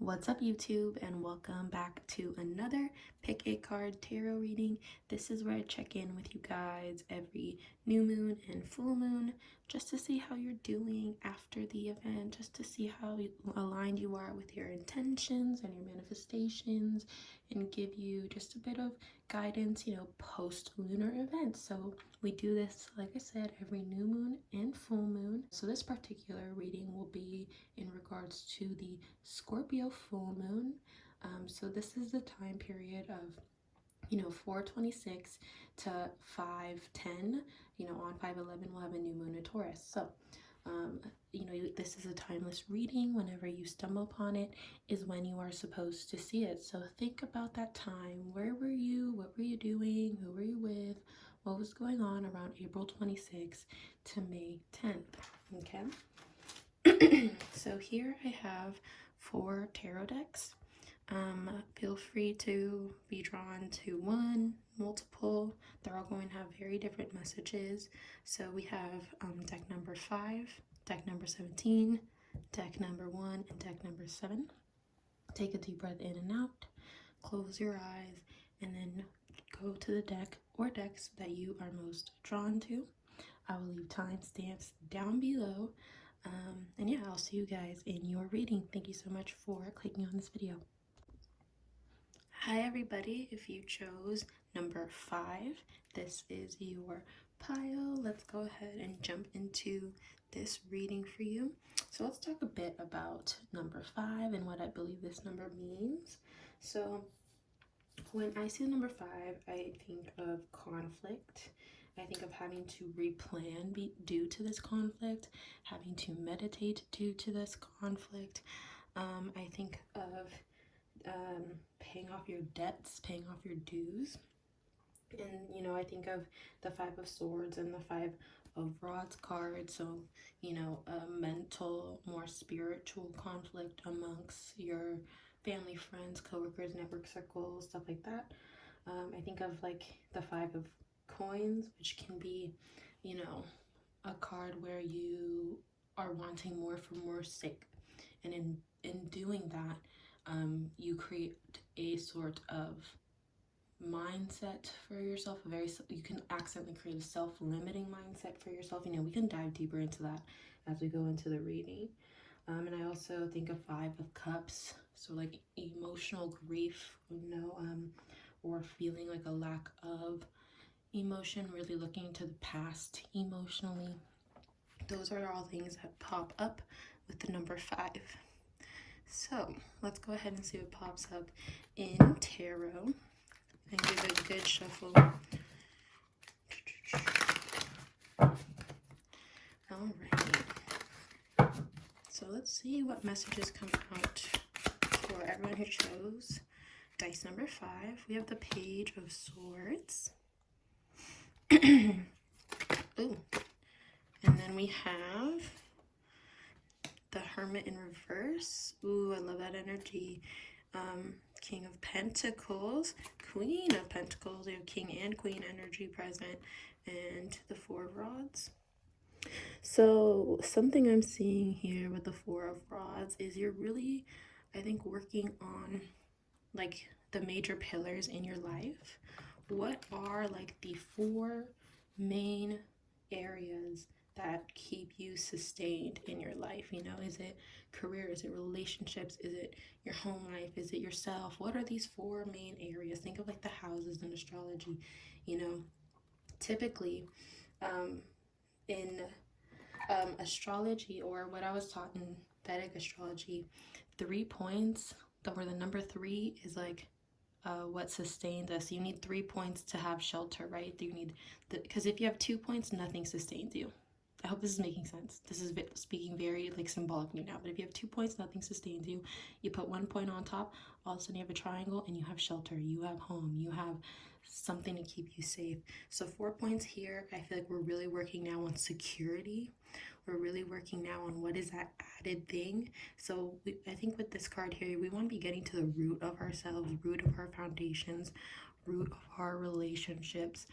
What's up, YouTube, and welcome back to another Pick a Card Tarot reading. This is where I check in with you guys every new moon and full moon just to see how you're doing after the event, just to see how aligned you are with your intentions and your manifestations, and give you just a bit of guidance, post-lunar events. So we do this, like I said, every new moon and full moon. So this particular reading will be in regards to the Scorpio full moon. So this is the time period of 4/26 to 5/10. On 5/11 we'll have a new moon in Taurus. So this is a timeless reading. Whenever you stumble upon it is when you are supposed to see it. So think about that time. Where were you? What were you doing? Who were you with? What was going on around April 26th to May 10th? Okay. So here I have 4 tarot decks. Feel free to be drawn to one, multiple. They're all going to have very different messages. So we have deck number 5, deck number 17, deck number 1, and deck number 7. Take a deep breath in and out, close your eyes, and then go to the deck or decks that you are most drawn to. I will leave timestamps down below. And yeah, I'll see you guys in your reading. Thank you so much for clicking on this video. Hi everybody, if you chose number 5, this is your pile. Let's go ahead and jump into this reading for you. So let's talk a bit about number 5 and what I believe this number means. So when I see number 5, I think of conflict. I think of having to replan due to this conflict, having to meditate due to this conflict. I think of paying off your debts, paying off your dues. And I think of the 5 of Swords and the 5 of Rods card. So a mental, more spiritual conflict amongst your family, friends, coworkers, network circles, stuff like that. I think of like the 5 of Coins, which can be a card where you are wanting more for more's sake, and in doing that you create a sort of mindset for yourself. You can accidentally create a self-limiting mindset for yourself. We can dive deeper into that as we go into the reading. And I also think of 5 of Cups, so like emotional grief, or feeling like a lack of emotion, really looking into the past emotionally. Those are all things that pop up with the number 5. So let's go ahead and see what pops up in tarot and give it a good shuffle. Alright, so let's see what messages come out for everyone who chose dice number 5. We have the Page of Swords. Ooh. And then we have the Hermit in reverse. Ooh, I love that energy. King of Pentacles, Queen of Pentacles. We have King and Queen energy present, and the 4 of Rods. So something I'm seeing here with the 4 of Rods is you're really, I think, working on like the major pillars in your life. What are like the 4 main areas that keep you sustained in your life? Is it career? Is it relationships? Is it your home life? Is it yourself? What are these 4 main areas? Think of like the houses in astrology. Typically in astrology, or what I was taught in Vedic astrology, 3 points, or the number 3 is like what sustains us. You need 3 points to have shelter, right? You need because if you have 2 points, nothing sustains you. I hope this is making sense. This is speaking very like symbolically now, but if you have 2 points, nothing sustains you. You put 1 point on top, all of a sudden you have a triangle and you have shelter, you have home, you have something to keep you safe. So 4 points here. I feel like we're really working now on security. We're really working now on what is that added thing. So I think with this card here, we want to be getting to the root of ourselves, root of our foundations, root of our relationships,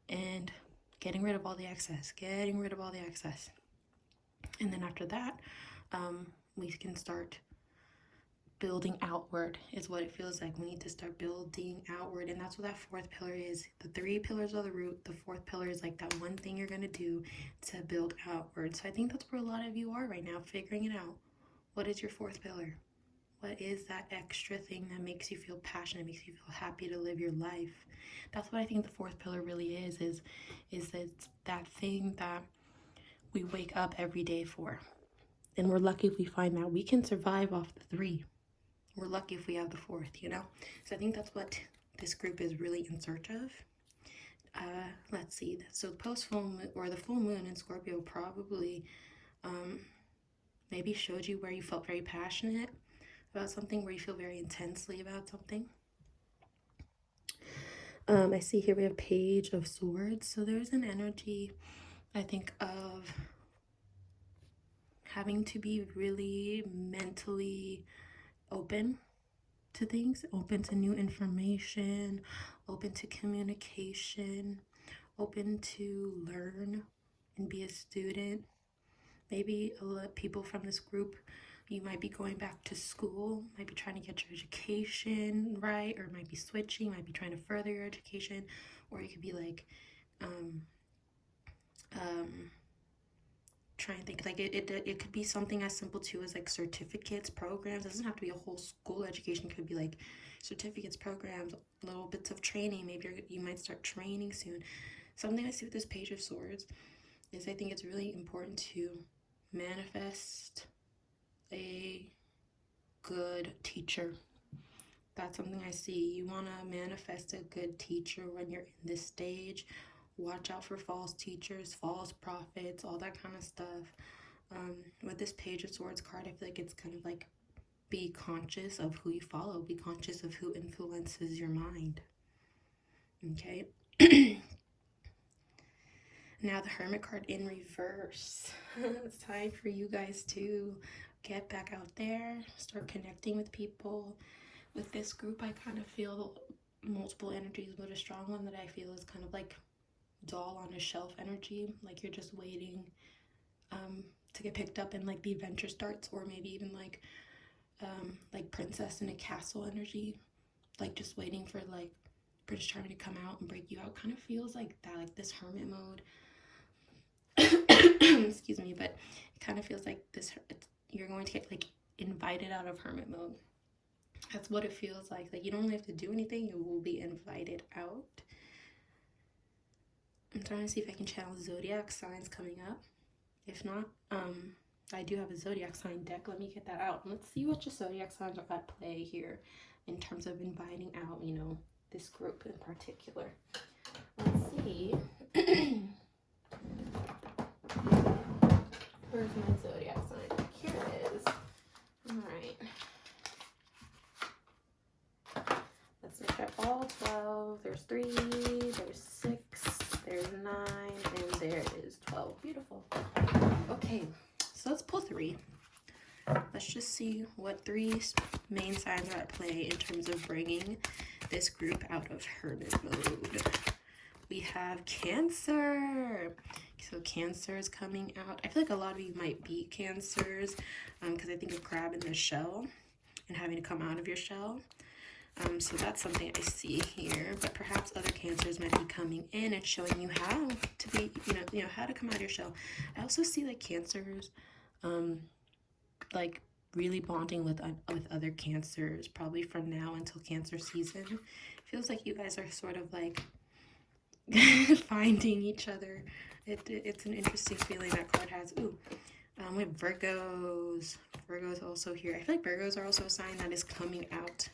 and getting rid of all the excess, And then after that, we can start building outward is what it feels like. We need to start building outward, and that's what that fourth pillar is. The 3 pillars are the root. The fourth pillar is like that one thing you're going to do to build outward. So I think that's where a lot of you are right now, figuring it out. What is your fourth pillar? What is that extra thing that makes you feel passionate, makes you feel happy to live your life? That's what I think the fourth pillar really is that thing that we wake up every day for. And we're lucky if we find that. We can survive off the 3. We're lucky if we have the 4th, you know? So I think that's what this group is really in search of. Let's see. So post-full moon, or the full moon in Scorpio probably maybe showed you where you felt very passionate about something, where you feel very intensely about something. I see here we have Page of Swords. So there's an energy, I think, of having to be really mentally open to things, open to new information, open to communication, open to learn and be a student. Maybe a lot of people from this group, you might be going back to school, might be trying to get your education right, or might be switching, might be trying to further your education, or you could be like trying to think like it could be something as simple too as like certificates, programs. It doesn't have to be a whole school education. It could be like certificates, programs, little bits of training. Maybe you might start training soon. Something I see with this Page of Swords is I think it's really important to manifest a good teacher. That's something I see. You want to manifest a good teacher when you're in this stage. Watch out for false teachers, false prophets, all that kind of stuff. With this Page of Swords card, I feel like it's kind of like, be conscious of who you follow. Be conscious of who influences your mind. Okay. Now the Hermit card in reverse. It's time for you guys to get back out there, start connecting with people. With this group, I kind of feel multiple energies, but a strong one that I feel is kind of like doll on a shelf energy, like you're just waiting to get picked up and like the adventure starts, or maybe even like princess in a castle energy, like just waiting for like Prince Charming to come out and break you out. Kind of feels like that, like this hermit mode. Excuse me, but it kind of feels like this, you're going to get like invited out of hermit mode. That's what it feels like you don't really have to do anything, you will be invited out. I'm trying to see if I can channel zodiac signs coming up. If not, I do have a zodiac sign deck. Let me get that out. Let's see what your zodiac signs are at play here in terms of inviting out, you know, this group in particular. Let's see. Where's my zodiac sign? Here it is. All right. Let's look at all 12. There's 3, there's 6, there's 9, and there is 12. Beautiful. Okay, so let's pull 3. Let's just see what 3 main signs are at play in terms of bringing this group out of hermit mode. We have Cancer. So Cancer is coming out. I feel like a lot of you might be Cancers because I think of crab in the shell and having to come out of your shell. So that's something I see here, but perhaps other Cancers might be coming in and showing you how to be, you know, how to come out of your shell. I also see like Cancers, like really bonding with other Cancers, probably from now until Cancer season. It feels like you guys are sort of like finding each other. It's an interesting feeling that card has. Ooh, we have Virgos. Virgos also here. I feel like Virgos are also a sign that is coming out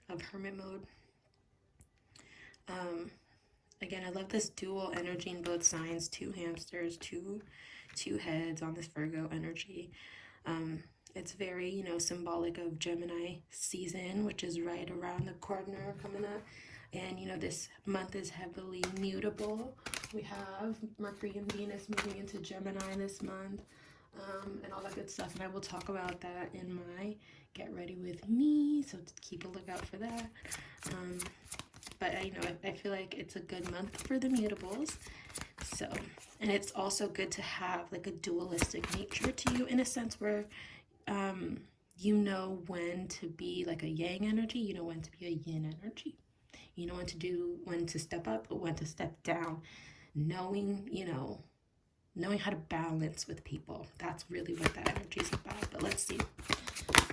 of hermit mode. Again, I love this dual energy in both signs. 2 hamsters, two heads on this Virgo energy. It's very, you know, symbolic of Gemini season, which is right around the corner coming up. And, you know, this month is heavily mutable. We have Mercury and Venus moving into Gemini this month, and all that good stuff. And I will talk about that in my Get Ready With Me, so keep a lookout for that. But, you know, I feel like it's a good month for the mutables. So, and it's also good to have like a dualistic nature to you, in a sense where You know when to be like a yang energy, you know when to be a yin energy. You know when to step up, when to step down. Knowing, knowing how to balance with people. That's really what that energy is about. But let's see.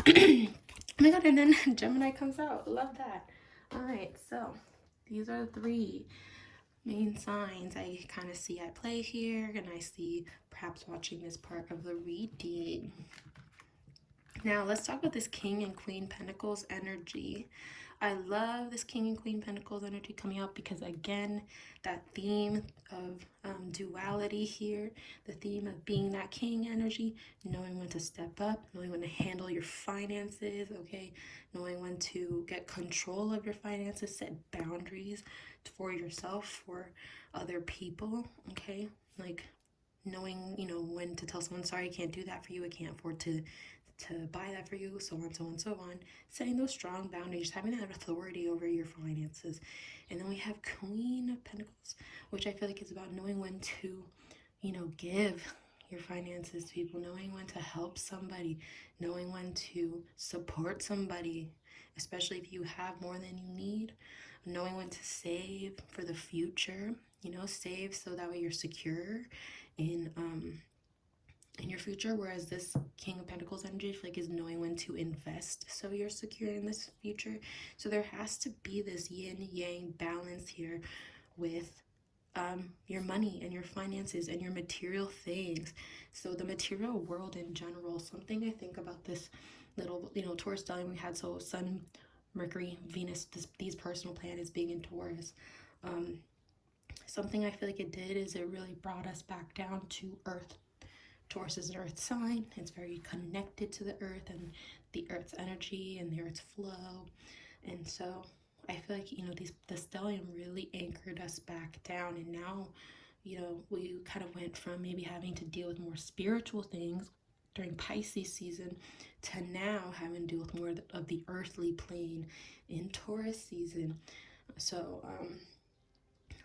Oh my god, and then Gemini comes out. Love that. All right, so these are the 3 main signs I kind of see at play here, and I see perhaps watching this part of the reading. Now, let's talk about this King and Queen Pentacles energy. I love this King and Queen Pentacles energy coming out because, again, that theme of duality here, the theme of being that King energy, knowing when to step up, knowing when to handle your finances, okay? Knowing when to get control of your finances, set boundaries for yourself, for other people, okay? Like knowing, when to tell someone, sorry, I can't do that for you, I can't afford to buy that for you, so on, so on, so on. Setting those strong boundaries, having that authority over your finances. And then we have Queen of Pentacles, which I feel like is about knowing when to, give your finances to people, knowing when to help somebody, knowing when to support somebody, especially if you have more than you need, knowing when to save for the future, save so that way you're secure in your future. Whereas this King of Pentacles energy, I feel like, is knowing when to invest so you're secure in this future. So there has to be this yin yang balance here with your money and your finances and your material things. So the material world in general, something I think about this little, Taurus stellium we had, so Sun, Mercury, Venus, these personal planets being in Taurus. Something I feel like it did is it really brought us back down to Earth. Taurus is an earth sign. It's very connected to the earth and the earth's energy and the earth's flow. And so I feel like, the stellium really anchored us back down. And now, we kind of went from maybe having to deal with more spiritual things during Pisces season to now having to deal with more of the earthly plane in Taurus season. So,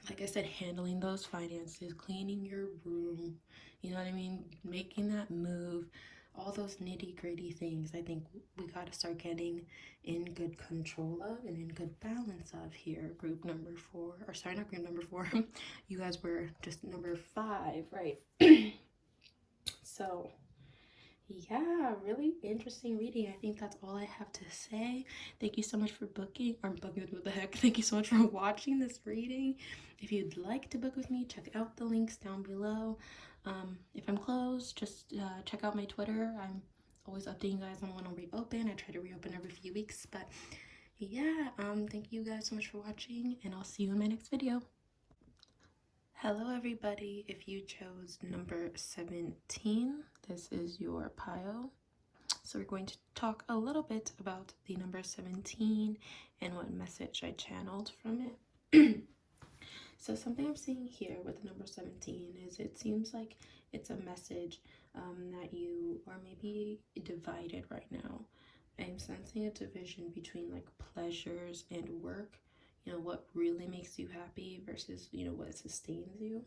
like I said, handling those finances, cleaning your room, you know what I mean? Making that move, all those nitty gritty things, I think we got to start getting in good control of and in good balance of here. Group number 4, or sorry, not group number 4. You guys were just number 5, right? So, yeah, really interesting reading. I think that's all I have to say. Thank you so much for booking, or booking, what the heck. Thank you so much for watching this reading. If you'd like to book with me, check out the links down below. If I'm closed, just check out my Twitter. I'm always updating you guys on when I'll reopen. I try to reopen every few weeks, but yeah, thank you guys so much for watching, and I'll see you in my next video. Hello everybody. If you chose number 17, this is your pile. So we're going to talk a little bit about the number 17 and what message I channeled from it. So something I'm seeing here with the number 17 is it seems like it's a message that you are maybe divided right now. I'm sensing a division between like pleasures and work, what really makes you happy versus, what sustains you.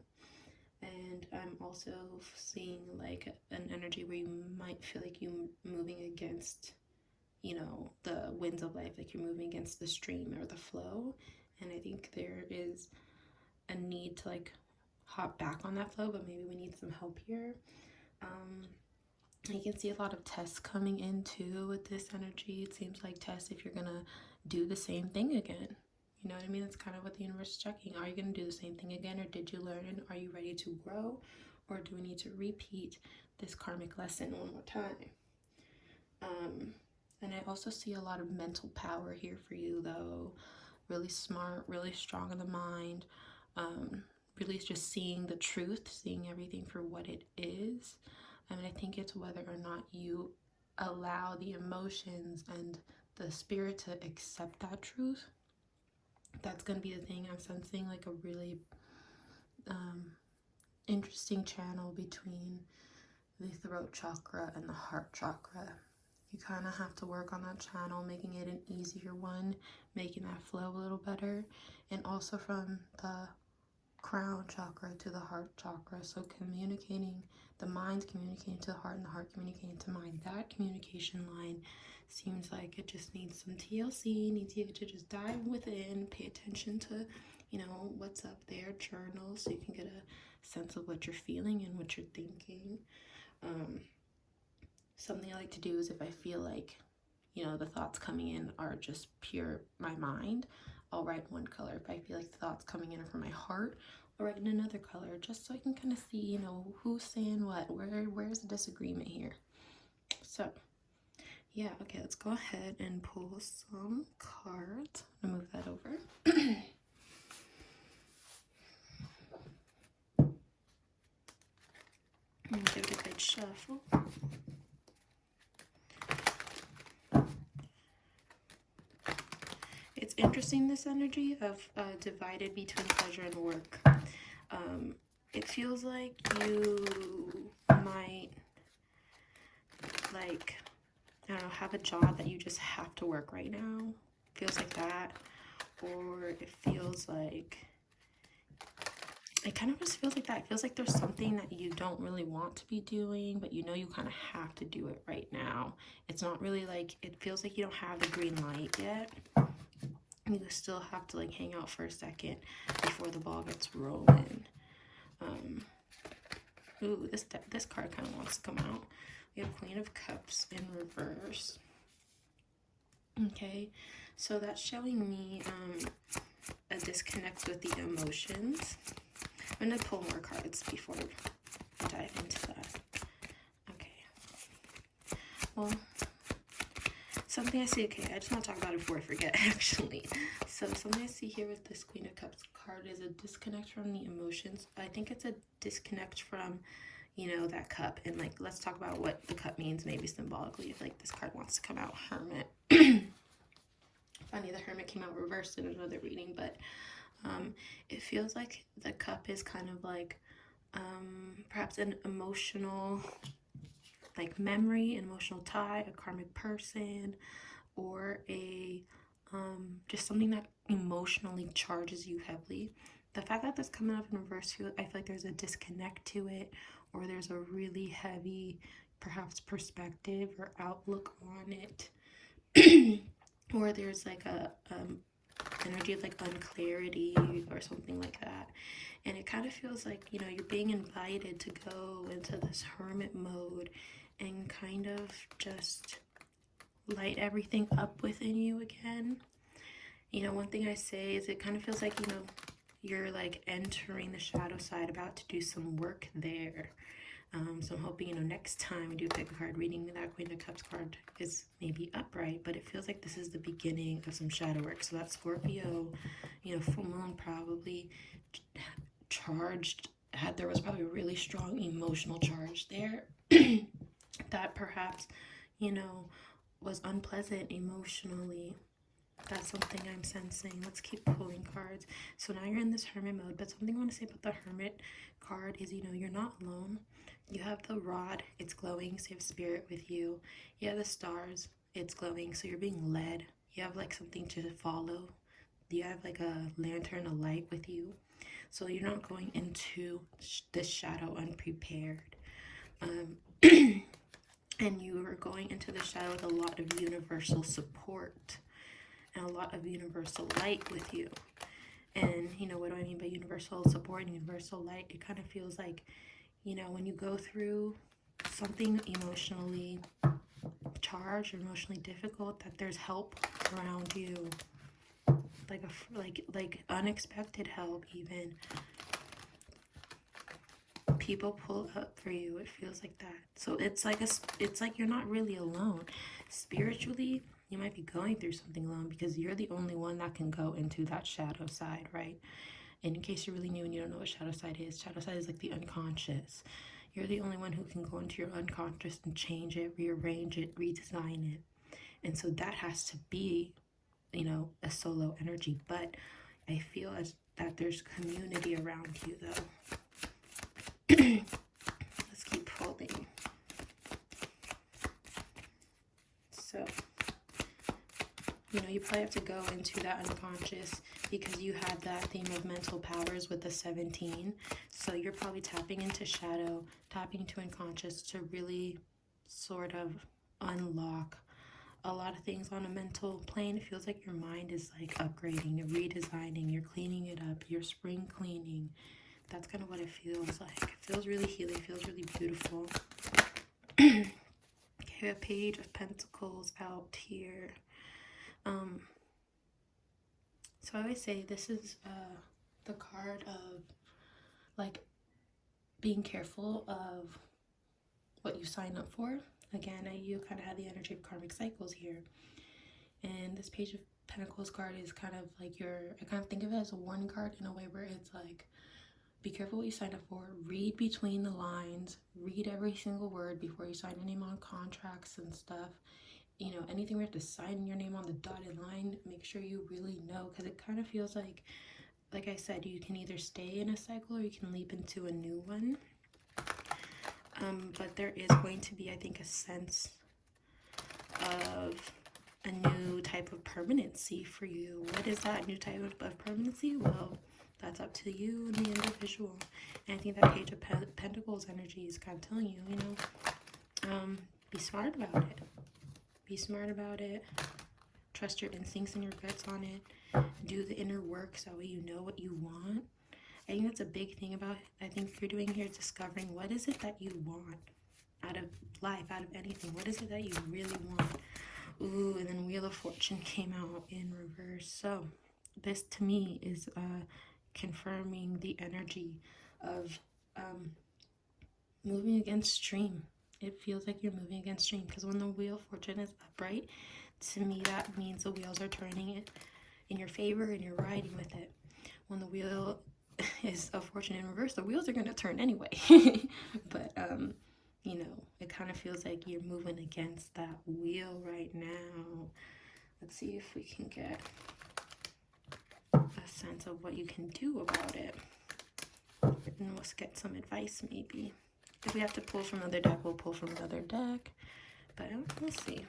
And I'm also seeing like an energy where you might feel like you're moving against, the winds of life, like you're moving against the stream or the flow. And I think there is a need to like hop back on that flow, but maybe we need some help here. You can see a lot of tests coming in too with this energy. It seems like tests if you're gonna do the same thing again. You know what I mean? That's kind of what the universe is checking. Are you going to do the same thing again, or did you learn, and are you ready to grow, or do we need to repeat this karmic lesson one more time? And I also see a lot of mental power here for you, though. Really smart, really strong in the mind. Really just seeing the truth, seeing everything for what it is. I mean, I think it's whether or not you allow the emotions and the spirit to accept that truth. That's going to be the thing. I'm sensing like a really interesting channel between the throat chakra and the heart chakra. You kind of have to work on that channel, making it an easier one, making that flow a little better. And also from the crown chakra to the heart chakra. So communicating, the mind's communicating to the heart and the heart communicating to mind. That communication line seems like it just needs some TLC, needs you to just dive within, pay attention to, you know, what's up there, journal, so you can get a sense of what you're feeling and what you're thinking. Something I like to do is if I feel like, you know, the thoughts coming in are just pure my mind, I'll write one color. If I feel like the thoughts coming in are from my heart, I'll write in another color, just so I can kind of see, you know, who's saying what, where's the disagreement here. So yeah, okay, let's go ahead and pull some cards. I'm gonna move that over. And give it a good shuffle. It's interesting, this energy of divided between pleasure and work. It feels like you might, like, I don't know, have a job that you just have to work right now. Feels like that. Or it feels like, it kind of just feels like that. It feels like there's something that you don't really want to be doing, but you know you kind of have to do it right now. It's not really like, it feels like you don't have the green light yet. You still have to like hang out for a second before the ball gets rolling. Ooh, this card kind of wants to come out. We have Queen of Cups in reverse. Okay, so that's showing me a disconnect with the emotions. I'm gonna pull more cards before I dive into that. Okay. Well, something I see, okay, I just want to talk about it before I forget, actually. So something I see here with this Queen of Cups card is a disconnect from the emotions. I think it's a disconnect from, you know, that cup. And, like, let's talk about what the cup means, maybe symbolically, if, like, this card wants to come out. Hermit. Funny, the Hermit came out reversed in another reading, but it feels like the cup is kind of like perhaps an emotional, like, memory, an emotional tie, a karmic person, or a just something that emotionally charges you heavily. The fact that this coming up in reverse, I feel like there's a disconnect to it, or there's a really heavy perhaps perspective or outlook on it. Or there's like a energy of like unclarity or something like that. And it kind of feels like, you know, you're being invited to go into this hermit mode and kind of just light everything up within you again. You know, one thing I say is it kind of feels like, you know, you're like entering the shadow side, about to do some work there. So I'm hoping, you know, next time we do pick a card reading, that Queen of Cups card is maybe upright, but it feels like this is the beginning of some shadow work. So that Scorpio, you know, full moon probably charged, there was probably a really strong emotional charge there that perhaps, you know, was unpleasant emotionally. That's something I'm sensing. Let's keep pulling cards. So now you're in this hermit mode, but something I want to say about the hermit card is, you know, you're not alone. You have the rod, it's glowing, so you have spirit with you. You have the stars, it's glowing, so you're being led. You have like something to follow. You have like a lantern, a light with you. So you're not going into this shadow unprepared. And you are going into the shadow with a lot of universal support and a lot of universal light with you. And, you know, what do I mean by universal support and universal light? It kind of feels like, you know, when you go through something emotionally charged or emotionally difficult, that there's help around you, like unexpected help even. People pull up for you. It feels like that. So it's like you're not really alone. Spiritually, you might be going through something alone because you're the only one that can go into that shadow side, right? And in case you're really new and you don't know what shadow side is like the unconscious. You're the only one who can go into your unconscious and change it, rearrange it, redesign it. And so that has to be, you know, a solo energy. But I feel as that there's community around you, though. Let's keep pulling. So, you know, you probably have to go into that unconscious, because you had that theme of mental powers with the 17. So you're probably tapping into shadow, tapping into unconscious to really sort of unlock a lot of things on a mental plane. It feels like your mind is like upgrading, you're redesigning, you're cleaning it up, you're spring cleaning. That's kind of what it feels like. It feels really healing, it feels really beautiful. Okay, a Page of Pentacles out here. So I always say this is the card of like being careful of what you sign up for. Again, you kind of have the energy of karmic cycles here. And this Page of Pentacles card is kind of like I kind of think of it as a warning card in a way where it's like, be careful what you sign up for. Read between the lines. Read every single word before you sign your name on contracts and stuff. You know, anything where you have to sign your name on the dotted line, make sure you really know, because it kind of feels like I said, you can either stay in a cycle or you can leap into a new one. But there is going to be, I think, a sense of a new type of permanency for you. What is that new type of permanency? Well, that's up to you and the individual. And I think that Page of Pentacles energy is kind of telling you, you know, be smart about it. Be smart about it. Trust your instincts and your guts on it. Do the inner work so that way you know what you want. I think that's a big thing about it. I think you're doing here is discovering what is it that you want out of life, out of anything. What is it that you really want? Ooh, and then Wheel of Fortune came out in reverse. So this to me is confirming the energy of moving against stream. It feels like you're moving against stream, because when the Wheel of Fortune is upright, to me that means the wheels are turning it in your favor and you're riding with it. When the Wheel is of Fortune in reverse, the wheels are going to turn anyway. But you know, it kind of feels like you're moving against that wheel right now. Let's see if we can get a sense of what you can do about it, and let's get some advice. Maybe if we have to pull from another deck, we'll pull from another deck, but let's see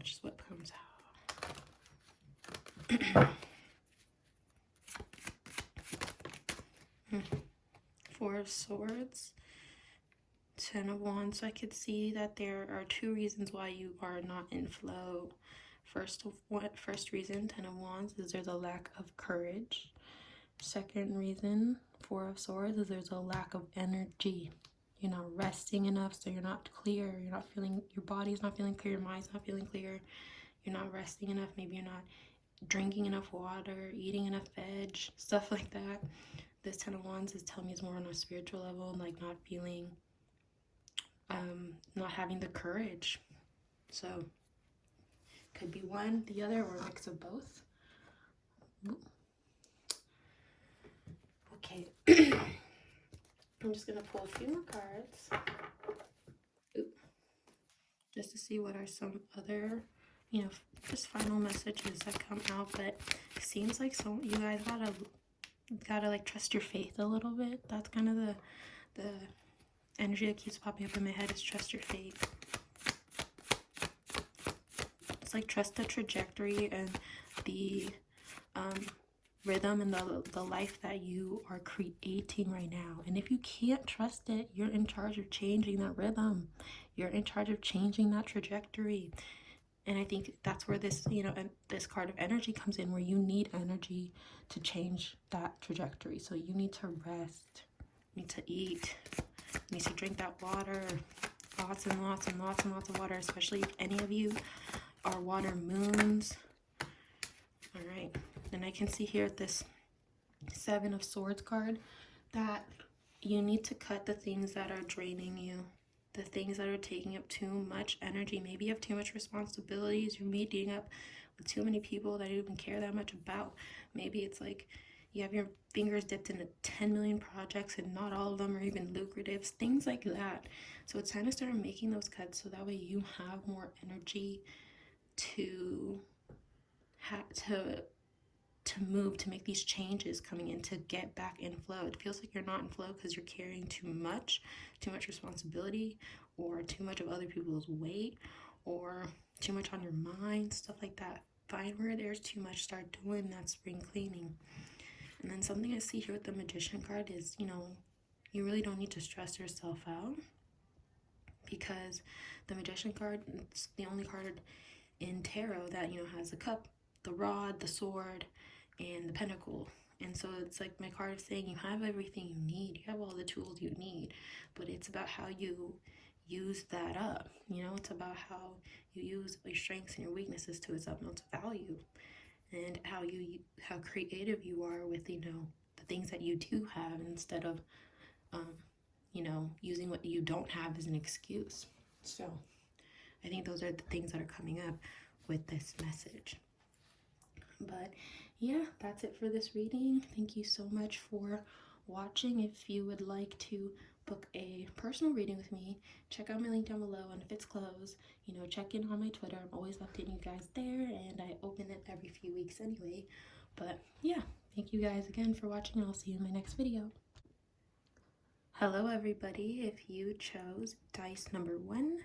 just what comes out. Four of Swords, Ten of Wands. So I could see that there are two reasons why you are not in flow. First reason, Ten of Wands, is there's a lack of courage. Second reason, Four of Swords, is there's a lack of energy. You're not resting enough, so you're not clear. You're not feeling, your body's not feeling clear, your mind's not feeling clear. You're not resting enough. Maybe you're not drinking enough water, eating enough veg, stuff like that. This Ten of Wands is telling me it's more on a spiritual level, like not feeling, not having the courage. So could be one, the other, or a mix of both. Okay. I'm just gonna pull a few more cards. Just to see what are some other, you know, just final messages that come out. But it seems like you guys gotta like trust your faith a little bit. That's kind of the energy that keeps popping up in my head, is trust your faith. It's like trust the trajectory and the rhythm and the life that you are creating right now. And if you can't trust it, you're in charge of changing that rhythm. You're in charge of changing that trajectory. And I think that's where this, you know, and this card of energy comes in, where you need energy to change that trajectory. So you need to rest, you need to eat, you need to drink that water, lots and lots and lots and lots of water, especially if any of you are water moons. All right. And I can see here at this Seven of Swords card that you need to cut the things that are draining you, the things that are taking up too much energy. Maybe you have too much responsibilities. You're meeting up with too many people that you don't even care that much about. Maybe it's like you have your fingers dipped into 10 million projects and not all of them are even lucrative, things like that. So it's time to start making those cuts so that way you have more energy to move, to make these changes coming in, to get back in flow. It feels like you're not in flow because you're carrying too much responsibility, or too much of other people's weight, or too much on your mind, stuff like that. find where there's too much, start doing that spring cleaning. And then something I see here with the Magician card is, you know, you really don't need to stress yourself out, because the Magician card, it's the only card in tarot that, you know, has the cup, the rod, the sword, and the pentacle. And so it's like my card is saying you have everything you need, you have all the tools you need, but it's about how you use that up. You know, it's about how you use your strengths and your weaknesses to its utmost value, and how creative you are with, you know, the things that you do have, instead of you know, using what you don't have as an excuse. So I think those are the things that are coming up with this message. But yeah, that's it for this reading. Thank you so much for watching. If you would like to book a personal reading with me, check out my link down below, and if it's closed, you know, check in on my Twitter. I'm always updating you guys there, and I open it every few weeks anyway. But yeah, thank you guys again for watching, and I'll see you in my next video. Hello everybody. If you chose dice number 1,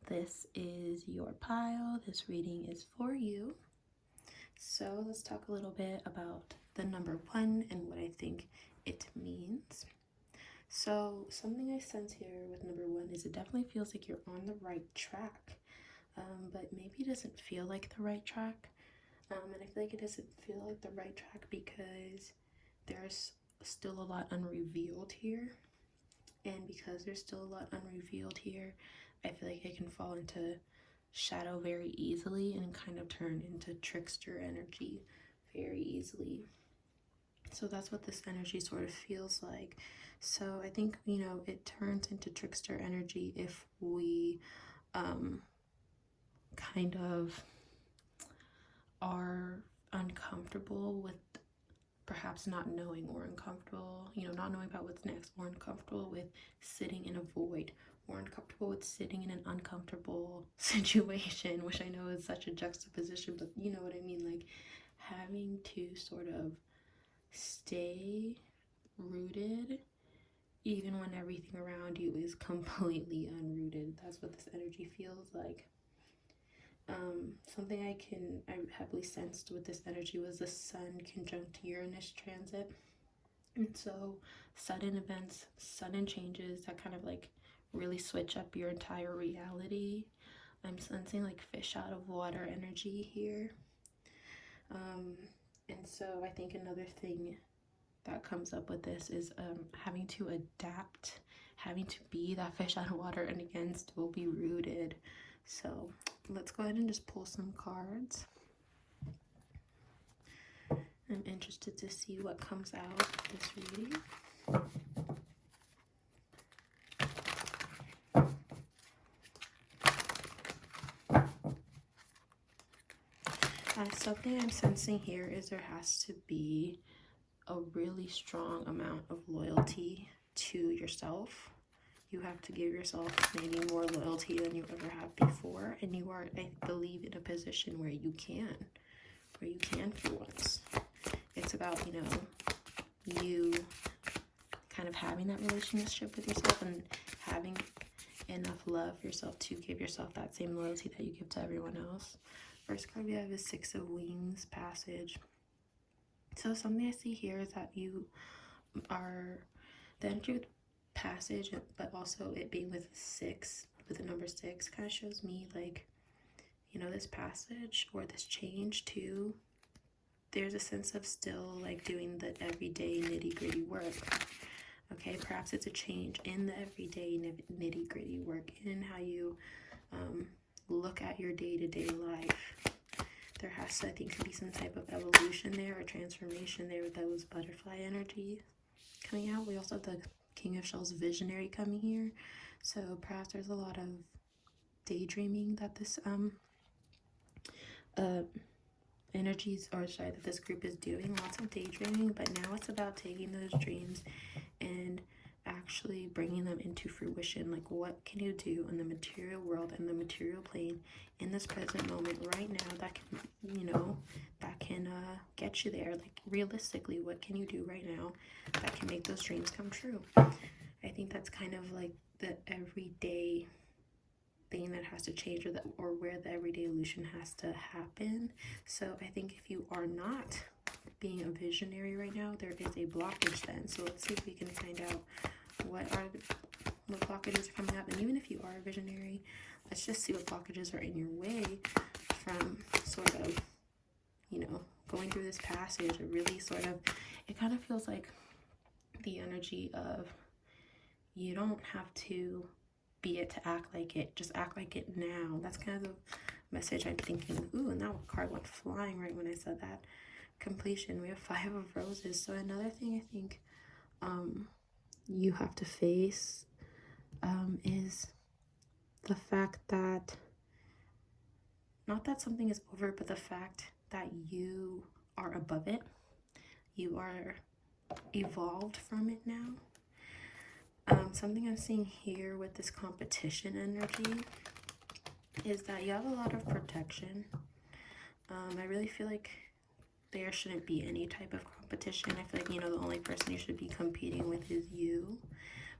this is your pile. This reading is for you. So let's talk a little bit about the number 1 and what I think it means. So something I sense here with number 1 is it definitely feels like you're on the right track, but maybe it doesn't feel like the right track. And I feel like it doesn't feel like the right track because there's still a lot unrevealed here. And because there's still a lot unrevealed here, I feel like I can fall into shadow very easily and kind of turn into trickster energy very easily. So that's what this energy sort of feels like. So I think, you know, it turns into trickster energy if we kind of are uncomfortable with perhaps not knowing, or uncomfortable, you know, not knowing about what's next, or uncomfortable with sitting in a void, or uncomfortable with sitting in an uncomfortable situation, which I know is such a juxtaposition, but you know what I mean, like having to sort of stay rooted even when everything around you is completely unrooted. That's what this energy feels like. Something I heavily sensed with this energy was the Sun conjunct Uranus transit. And so sudden events, sudden changes that kind of like really switch up your entire reality. I'm sensing like fish out of water energy here. And so I think another thing that comes up with this is having to adapt, having to be that fish out of water, and again still be rooted. So let's go ahead and just pull some cards. I'm interested to see what comes out of this reading. Something I'm sensing here is there has to be a really strong amount of loyalty to yourself. You have to give yourself maybe more loyalty than you ever have before, and you are, I believe, in a position where you can for once. It's about, you know, you kind of having that relationship with yourself and having enough love for yourself to give yourself that same loyalty that you give to everyone else. First card we have is 6 of Wings, Passage. So something I see here is that you are, the energy with Passage, but also it being with 6, with the number 6, kind of shows me like, you know, this passage or this change too, there's a sense of still like doing the everyday nitty-gritty work. Okay, perhaps it's a change in the everyday nitty-gritty work, in how you look at your day-to-day life. There has to, I think, to be some type of evolution there or transformation there with those butterfly energy coming out. We also have the King of Shells, Visionary, coming here. So perhaps there's a lot of daydreaming that this energies, or sorry, that this group is doing. Lots of daydreaming, but now it's about taking those dreams and actually bringing them into fruition. Like, what can you do in the material world and the material plane in this present moment right now that can, you know, that can get you there? Like, realistically, what can you do right now that can make those dreams come true? I think that's kind of like the everyday thing that has to change, or where the everyday illusion has to happen. So I think if you are not being a visionary right now, there is a blockage then. So let's see if we can find out what blockages are coming up. And even if you are a visionary, let's just see what blockages are in your way from sort of, you know, going through this passage. It really sort of, it kind of feels like the energy of, you don't have to be it to act like it, just act like it now. That's kind of the message I'm thinking. Ooh, and that card went flying right when I said that. Completion. We have 5 of Roses. So another thing I think you have to face is the fact that, not that something is over, but the fact that you are above it. You are evolved from it now. Something I'm seeing here with this competition energy is that you have a lot of protection. I really feel like there shouldn't be any type of competition. I feel like, you know, the only person you should be competing with is you.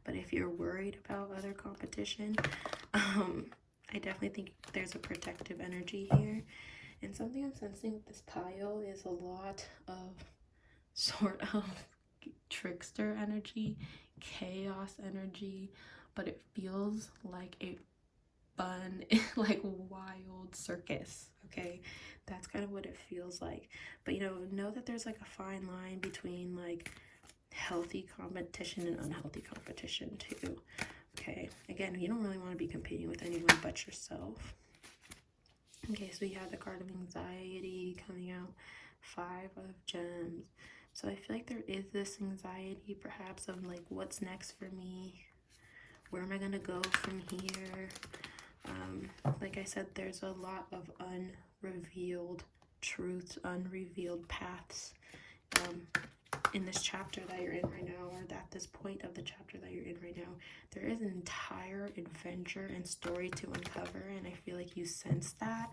But if you're worried about other competition, I definitely think there's a protective energy here. And something I'm sensing with this pile is a lot of sort of trickster energy, chaos energy, but it feels like a fun, like wild circus. Okay, that's kind of what it feels like. But you know that there's like a fine line between like healthy competition and unhealthy competition too. Okay, again, you don't really want to be competing with anyone but yourself. Okay, so you have the card of anxiety coming out, 5 of Gems. So I feel like there is this anxiety perhaps of like, what's next for me? Where am I gonna go from here? Like I said, there's a lot of unrevealed truths, unrevealed paths in this chapter that you're in right now, or at this point of the chapter that you're in right now. There is an entire adventure and story to uncover, and I feel like you sense that,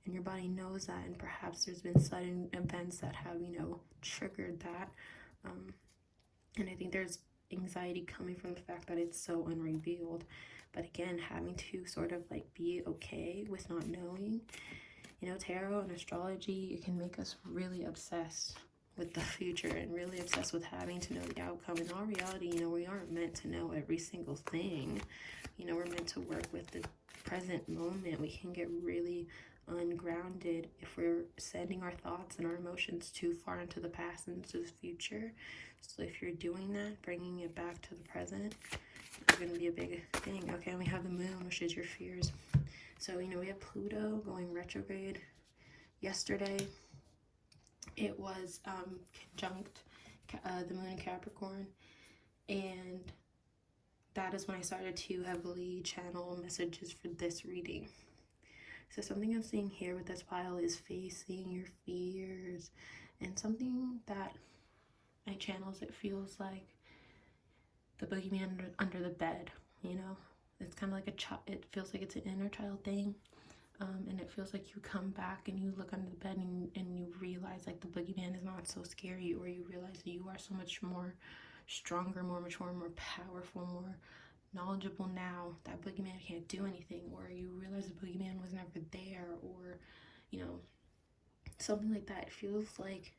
and your body knows that, and perhaps there's been sudden events that have, you know, triggered that. And I think there's anxiety coming from the fact that it's so unrevealed. But again, having to sort of like be okay with not knowing. You know, tarot and astrology, it can make us really obsessed with the future and really obsessed with having to know the outcome. In all reality, you know, we aren't meant to know every single thing. You know, we're meant to work with the present moment. We can get really ungrounded if we're sending our thoughts and our emotions too far into the past and into the future. So if you're doing that, bringing it back to the present, it's going to be a big thing. Okay, and we have the moon, which is your fears. So, you know, we have Pluto going retrograde yesterday. It was conjunct the moon in Capricorn, and that is when I started to heavily channel messages for this reading. So something I'm seeing here with this pile is facing your fears, and something that I channels, it feels like the boogeyman under the bed, you know? It's kind of like it feels like it's an inner child thing. And it feels like you come back and you look under the bed and you realize like the boogeyman is not so scary, or you realize that you are so much more stronger, more mature, more powerful, more knowledgeable now. That boogeyman can't do anything, or you realize the boogeyman was never there, or, you know, something like that. It feels like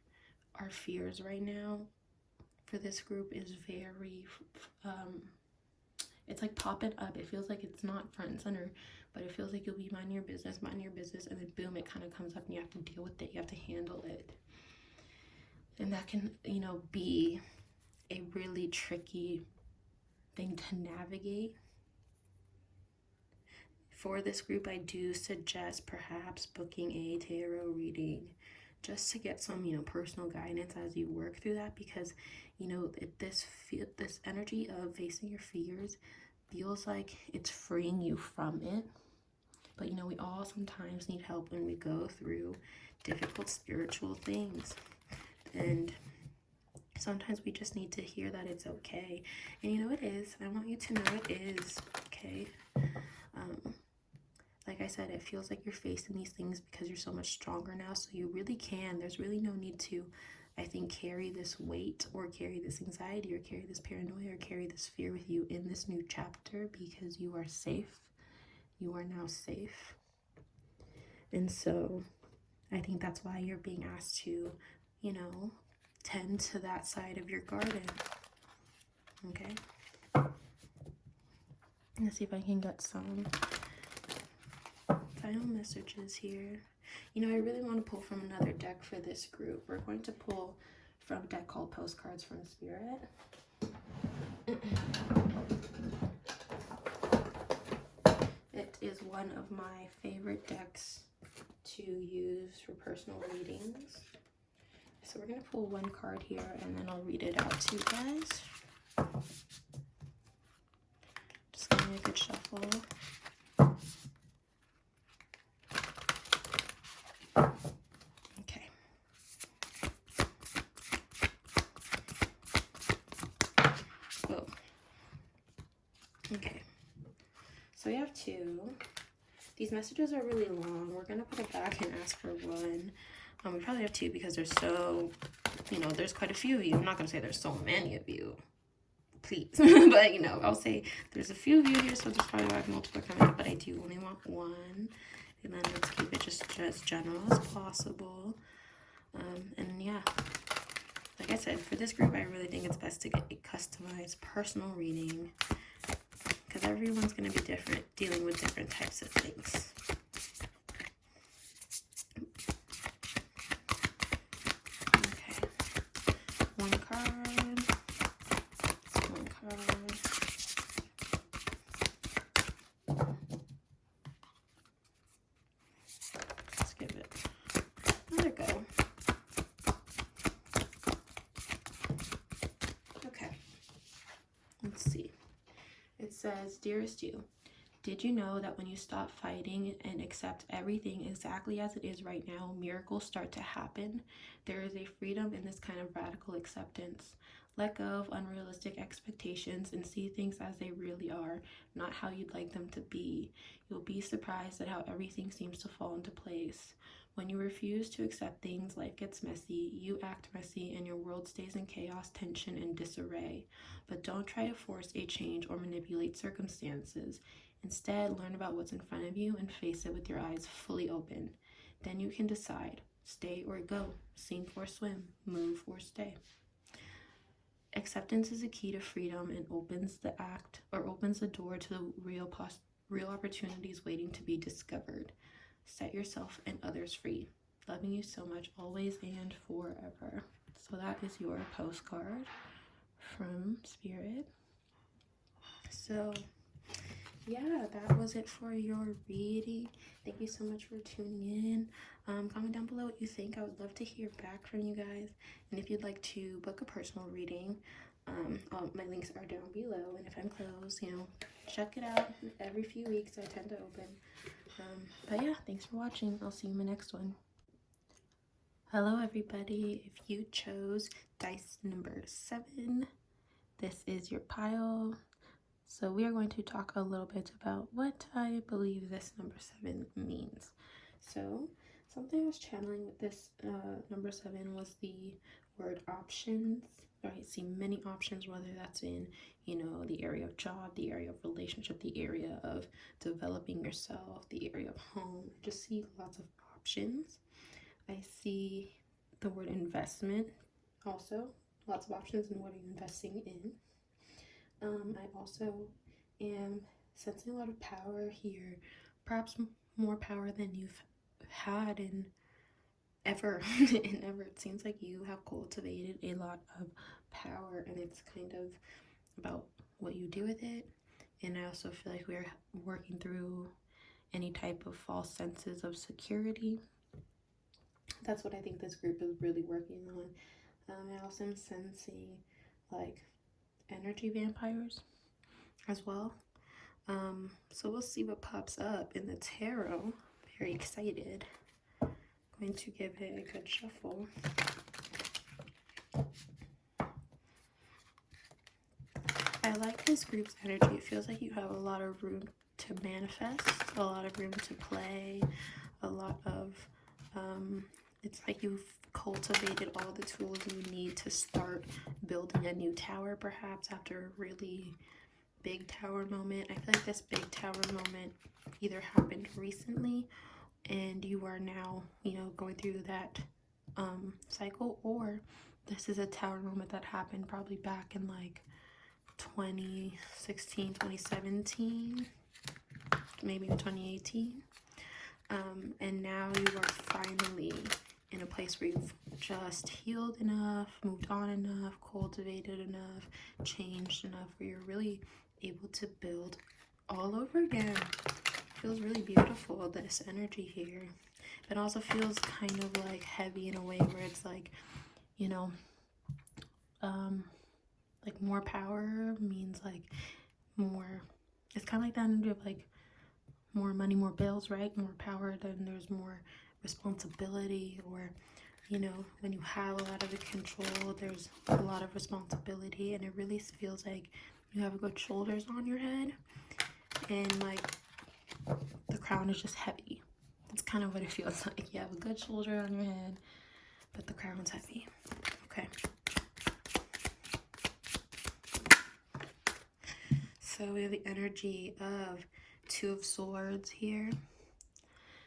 our fears right now for this group is very, it's like popping up. It feels like it's not front and center, but it feels like you'll be minding your business, and then boom, it kind of comes up and you have to deal with it. You have to handle it. And that can, you know, be a really tricky thing to navigate. For this group, I do suggest perhaps booking a tarot reading just to get some, you know, personal guidance as you work through that, because, you know, this energy of facing your fears feels like it's freeing you from it. But, you know, we all sometimes need help when we go through difficult spiritual things, and sometimes we just need to hear that it's okay. And you know, it is. I want you to know it is okay. Like I said, it feels like you're facing these things because you're so much stronger now, so you really can. There's really no need to, I think, carry this weight or carry this anxiety or carry this paranoia or carry this fear with you in this new chapter, because you are safe you are now safe. And so I think that's why you're being asked to, you know, tend to that side of your garden. Okay. Let's see if I can get some final messages here. You know, I really want to pull from another deck for this group. We're going to pull from a deck called Postcards from Spirit. It is one of my favorite decks to use for personal readings. So we're going to pull one card here and then I'll read it out to you guys. Just give me a good shuffle. Okay. Whoa. Okay. So we have two. These messages are really long. We're going to put it back and ask for one. We probably have two because there's so, you know, there's quite a few of you. I'm not going to say there's so many of you. Please. But, you know, I'll say there's a few of you here, so there's probably like multiple coming up, but I do only want one. And then let's keep it just as general as possible. And yeah, like I said, for this group, I really think it's best to get a customized personal reading because everyone's going to be different, dealing with different types of things. Okay, one card, one card. Let's give it another go. Okay, let's see. It says, Dearest you, did you know that when you stop fighting and accept everything exactly as it is right now, miracles start to happen? There is a freedom in this kind of radical acceptance. Let go of unrealistic expectations and see things as they really are, not how you'd like them to be. You'll be surprised at how everything seems to fall into place. When you refuse to accept things, life gets messy, you act messy, and your world stays in chaos, tension, and disarray. But don't try to force a change or manipulate circumstances. Instead, learn about what's in front of you and face it with your eyes fully open. Then you can decide, stay or go, sink or swim, move or stay. Acceptance is a key to freedom and opens the door to the real opportunities waiting to be discovered. Set yourself and others free. Loving you so much, always and forever. So that is your postcard from Spirit. So yeah, that was it for your reading. Thank you so much for tuning in. Comment down below what you think. I would love to hear back from you guys. And if you'd like to book a personal reading, my links are down below. And if I'm closed, you know, check it out. Every few weeks I tend to open. But yeah, thanks for watching. I'll see you in my next one. Hello everybody. If you chose dice number 7, this is your pile. So we are going to talk a little bit about what I believe this number 7 means. So something I was channeling with this number 7 was the word options. I see many options, whether that's in, you know, the area of job, the area of relationship, the area of developing yourself, the area of home. I just see lots of options. I see the word investment also, lots of options in what you're investing in. I also am sensing a lot of power here, perhaps more power than you've had in ever. It seems like you have cultivated a lot of power, and it's kind of about what you do with it. And I also feel like we're working through any type of false senses of security. That's what I think this group is really working on. I also am sensing like energy vampires as well. So we'll see what pops up in the tarot. Very excited. Going to give it a good shuffle. I like this group's energy. It feels like you have a lot of room to manifest, a lot of room to play, a lot of it's like you've cultivated all the tools you need to start building a new tower, perhaps after really big tower moment. I feel like this big tower moment either happened recently and you are now, you know, going through that cycle, or this is a tower moment that happened probably back in like 2016, 2017, maybe 2018. And now you are finally in a place where you've just healed enough, moved on enough, cultivated enough, changed enough, where you're really able to build all over again. It feels really beautiful, this energy here. It also feels kind of like heavy in a way where it's like, you know, like more power means like more, it's kind of like that energy of like more money, more bills, right? More power, then there's more responsibility, or, you know, when you have a lot of the control, there's a lot of responsibility, and it really feels like you have good shoulders on your head, and like the crown is just heavy. That's kind of what it feels like. You have a good shoulder on your head, but the crown's heavy. Okay. So we have the energy of Two of Swords here.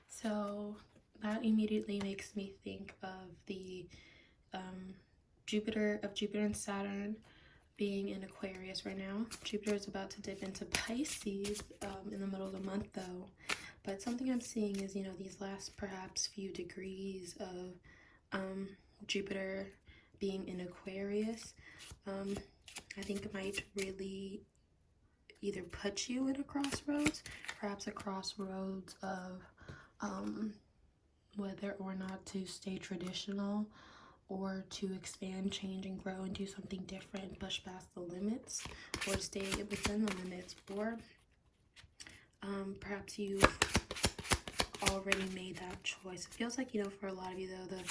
So that immediately makes me think of the Jupiter and Saturn being in Aquarius right now. Jupiter is about to dip into Pisces in the middle of the month though. But something I'm seeing is, you know, these last perhaps few degrees of Jupiter being in Aquarius, I think it might really either put you in a crossroads, perhaps a crossroads of whether or not to stay traditional or to expand, change, and grow and do something different, push past the limits, or stay within the limits, or perhaps you've already made that choice. It feels like, you know, for a lot of you though, the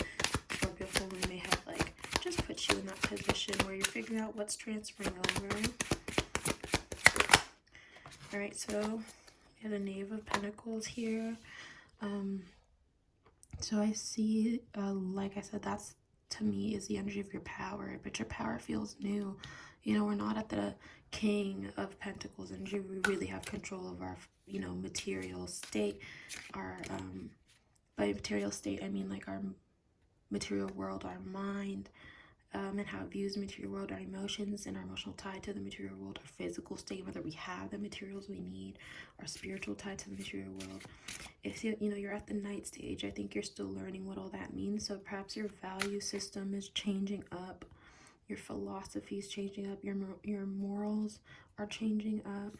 Scorpio full moon may have like just put you in that position where you're figuring out what's transferring over. All right, so we have the Knave of Pentacles here. So I see, like I said, that's, to me, is the energy of your power, but your power feels new. You know, we're not at the King of Pentacles energy. We really have control of our, you know, material state. Our, by material state, I mean like our material world, our mind, and how it views the material world, our emotions, and our emotional tie to the material world, our physical state, whether we have the materials we need, our spiritual tie to the material world. If you know, you're at the night stage, I think you're still learning what all that means. So perhaps your value system is changing up, your philosophy is changing up, your morals are changing up,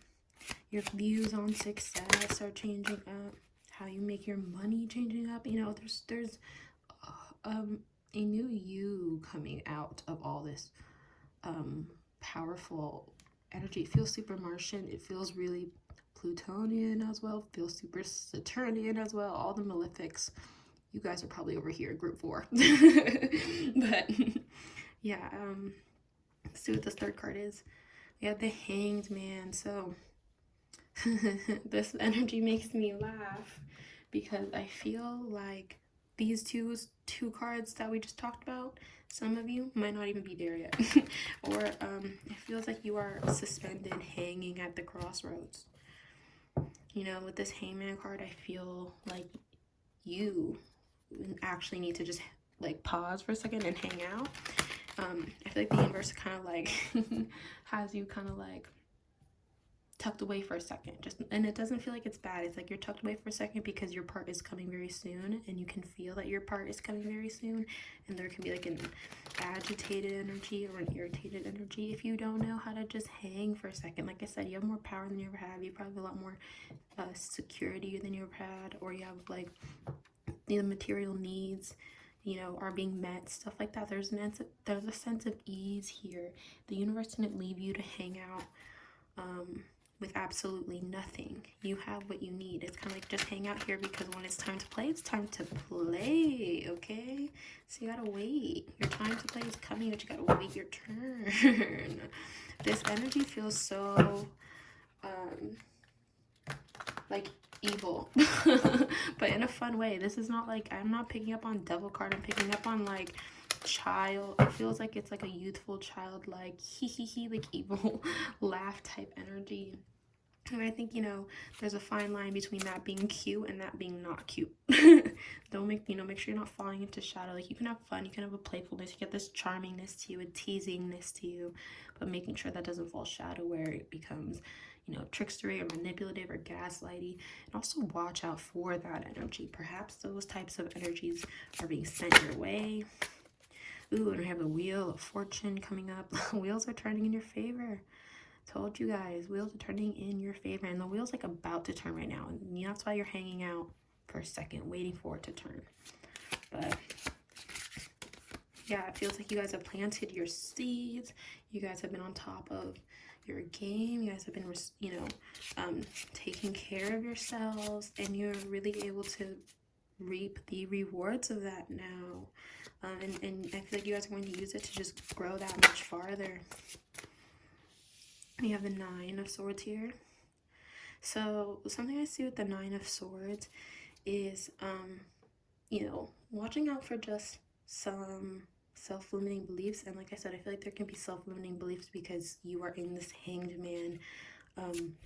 your views on success are changing up, how you make your money changing up. You know, there's a new you coming out of all this powerful energy. It feels super Martian. It feels really Plutonian as well. It feels super Saturnian as well. All the malefics. You guys are probably over here, group 4. But yeah, let's see what this third card is. We have the Hanged Man. So this energy makes me laugh because I feel like these two cards that we just talked about, some of you might not even be there yet. Or it feels like you are suspended, hanging at the crossroads. You know, with this Hangman card, I feel like you actually need to just like pause for a second and hang out. I feel like the universe kind of like has you kind of like tucked away for a second, and it doesn't feel like it's bad. It's like you're tucked away for a second because your part is coming very soon, and you can feel that your part is coming very soon, and there can be like an agitated energy or an irritated energy if you don't know how to just hang for a second. Like I said, you have more power than you ever have. You probably have a lot more security than you ever had, or you have like the material needs, you know, are being met, stuff like that. There's a sense of ease here. The universe didn't leave you to hang out with absolutely nothing. You have what you need. It's kind of like just hang out here because when it's time to play, it's time to play, okay? So you gotta wait. Your time to play is coming, but you gotta wait your turn. This energy feels so like evil, but in a fun way. This is not like, I'm not picking up on devil card. I'm picking up on like child. It feels like it's like a youthful, childlike, hee hee hee, like evil laugh type energy. And I think, you know, there's a fine line between that being cute and that being not cute. Don't make, you know, make sure you're not falling into shadow. Like, you can have fun, you can have a playfulness, you get this charmingness to you, a teasingness to you, but making sure that doesn't fall shadow where it becomes, you know, trickstery or manipulative or gaslighty. And also watch out for that energy. Perhaps those types of energies are being sent your way. Ooh, and we have the Wheel of Fortune coming up. Wheels are turning in your favor. Told you guys, wheels are turning in your favor, and the wheel's like about to turn right now, and that's why you're hanging out for a second, waiting for it to turn. But yeah, it feels like you guys have planted your seeds. You guys have been on top of your game. You guys have been, you know, taking care of yourselves, and you're really able to reap the rewards of that now. And I feel like you guys are going to use it to just grow that much farther. We have the Nine of Swords here. So something I see with the Nine of Swords is, you know, watching out for just some self-limiting beliefs. And like I said, I feel like there can be self-limiting beliefs because you are in this hanged man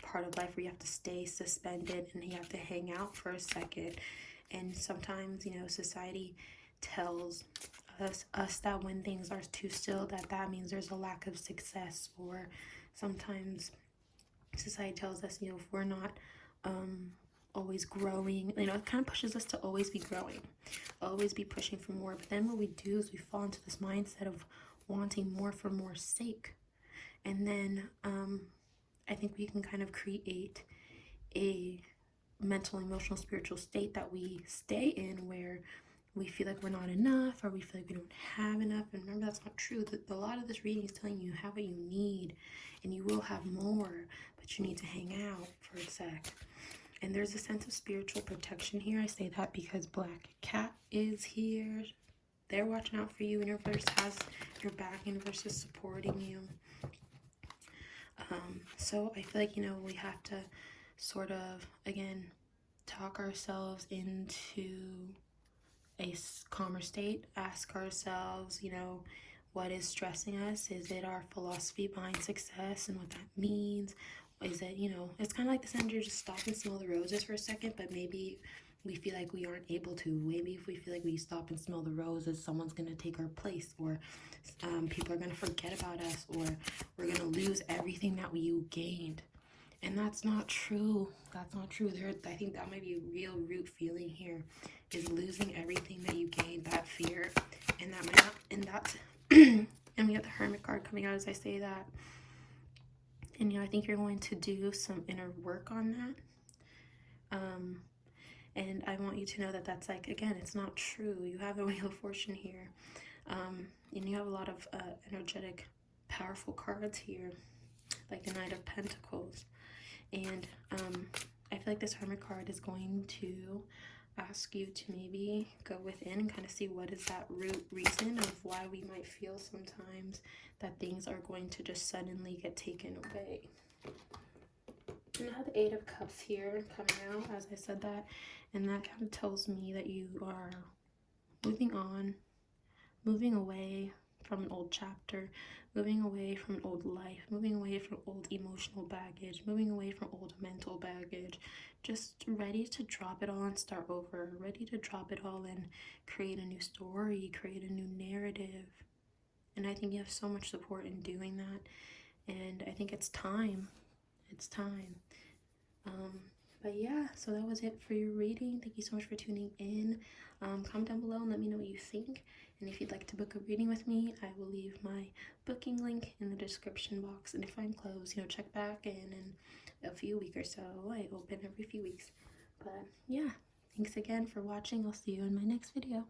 part of life where you have to stay suspended and you have to hang out for a second. And sometimes, you know, society tells us that when things are too still, that means there's a lack of success. Or sometimes society tells us, you know, if we're not always growing, you know, it kind of pushes us to always be growing, always be pushing for more. But then what we do is we fall into this mindset of wanting more for more's sake. And then I think we can kind of create a mental, emotional, spiritual state that we stay in where we feel like we're not enough, or we feel like we don't have enough. And remember, that's not true. A lot of this reading is telling you have what you need, and you will have more, but you need to hang out for a sec. And there's a sense of spiritual protection here. I say that because Black Cat is here. They're watching out for you. Universe has your back. Universe is supporting you. So I feel like, you know, we have to sort of, again, talk ourselves into a calmer state. Ask ourselves, you know, what is stressing us? Is it our philosophy behind success and what that means? Is it, you know, it's kind of like this energy, just stop and smell the roses for a second, but maybe we feel like we aren't able to. Maybe if we feel like we stop and smell the roses, someone's going to take our place, or people are going to forget about us, or we're going to lose everything that we gained. And that's not true. That's not true. I think that might be a real root feeling here, is losing everything that you gained, that fear. And that might not, and that's, and we have the Hermit card coming out as I say that. And, you know, I think you're going to do some inner work on that. And I want you to know that that's like, again, it's not true. You have a Wheel of Fortune here. And you have a lot of energetic, powerful cards here, like the Knight of Pentacles. And I feel like this Hermit card is going to ask you to maybe go within and kind of see what is that root reason of why we might feel sometimes that things are going to just suddenly get taken away. And I have the Eight of Cups here coming out as I said that, and that kind of tells me that you are moving on, moving away from an old chapter, moving away from an old life, moving away from old emotional baggage, moving away from old mental baggage, just ready to drop it all and start over, ready to drop it all and create a new story, create a new narrative. And I think you have so much support in doing that, and I think it's time. It's time. But yeah, so that was it for your reading. Thank you so much for tuning in. Comment down below and let me know what you think. And if you'd like to book a reading with me, I will leave my booking link in the description box. And if I'm closed, you know, check back in a few weeks or so. I open every few weeks. But yeah, thanks again for watching. I'll see you in my next video.